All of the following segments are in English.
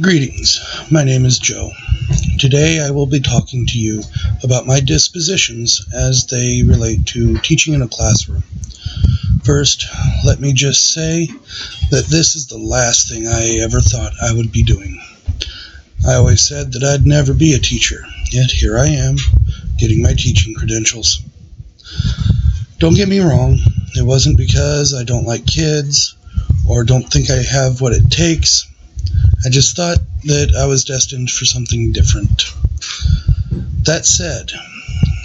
Greetings, my name is Joe. Today I will be talking to you about my dispositions as they relate to teaching in a classroom. First, let me just say that this is the last thing I ever thought I would be doing. I always said that I'd never be a teacher, yet here I am, getting my teaching credentials. Don't get me wrong, it wasn't because I don't like kids or don't think I have what it takes. I just thought that I was destined for something different. That said,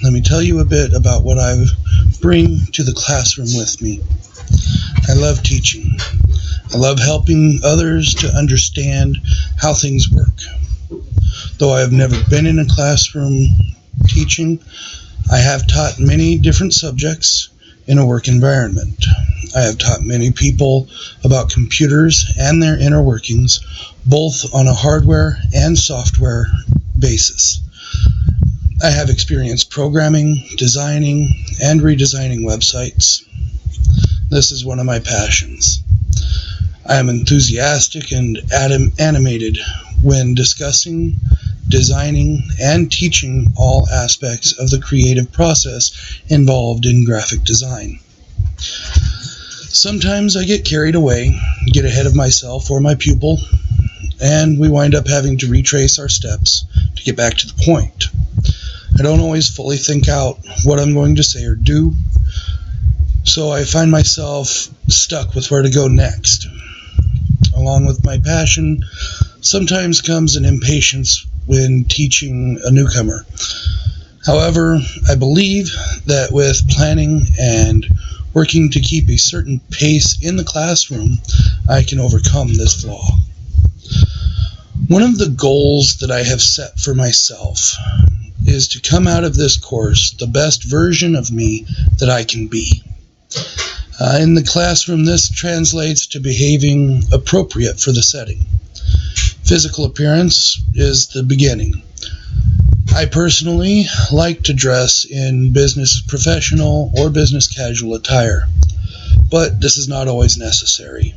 let me tell you a bit about what I bring to the classroom with me. I love teaching. I love helping others to understand how things work. Though I have never been in a classroom teaching, I have taught many different subjects in a work environment. I have taught many people about computers and their inner workings, both on a hardware and software basis. I have experienced programming, designing, and redesigning websites. This is one of my passions. I am enthusiastic and animated when discussing, designing, and teaching all aspects of the creative process involved in graphic design. Sometimes I get carried away, get ahead of myself or my pupil, and we wind up having to retrace our steps to get back to the point. I don't always fully think out what I'm going to say or do, so I find myself stuck with where to go next. Along with my passion, sometimes comes an impatience when teaching a newcomer. However, I believe that with planning and working to keep a certain pace in the classroom, I can overcome this flaw. One of the goals that I have set for myself is to come out of this course the best version of me that I can be. In the classroom, this translates to behaving appropriate for the setting. Physical appearance is the beginning. I personally like to dress in business professional or business casual attire, but this is not always necessary.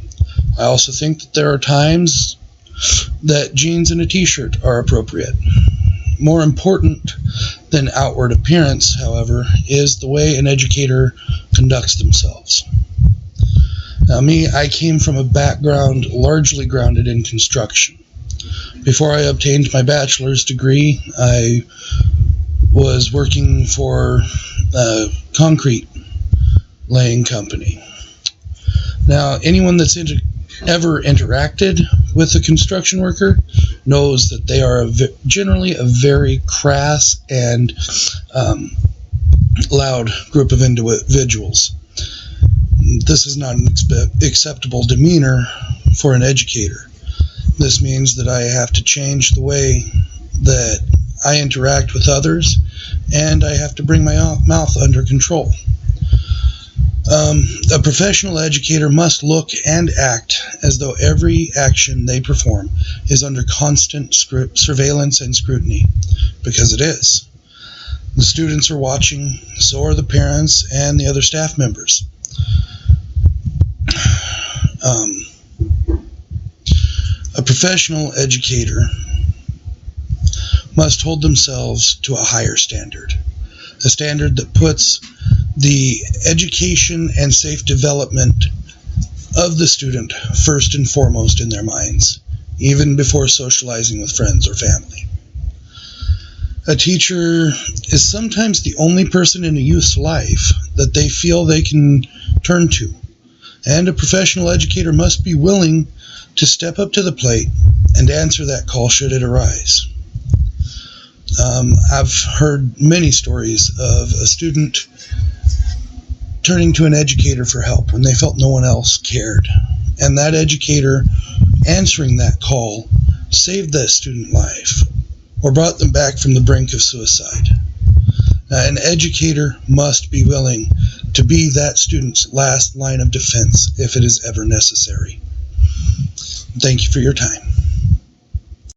I also think that there are times that jeans and a t-shirt are appropriate. More important than outward appearance, however, is the way an educator conducts themselves. Now, I came from a background largely grounded in construction. Before I obtained my bachelor's degree, I was working for a concrete laying company. Now, anyone that's ever interacted with a construction worker knows that they are generally a very crass and loud group of individuals. This is not an acceptable demeanor for an educator. This means that I have to change the way that I interact with others, and I have to bring my mouth under control. A professional educator must look and act as though every action they perform is under constant surveillance and scrutiny, because it is. The students are watching, so are the parents and the other staff members. A professional educator must hold themselves to a higher standard, a standard that puts the education and safe development of the student first and foremost in their minds, even before socializing with friends or family. A teacher is sometimes the only person in a youth's life that they feel they can turn to, and a professional educator must be willing to step up to the plate and answer that call should it arise. I've heard many stories of a student turning to an educator for help when they felt no one else cared, and that educator answering that call saved that student life or brought them back from the brink of suicide. An educator must be willing to be that student's last line of defense if it is ever necessary. Thank you for your time.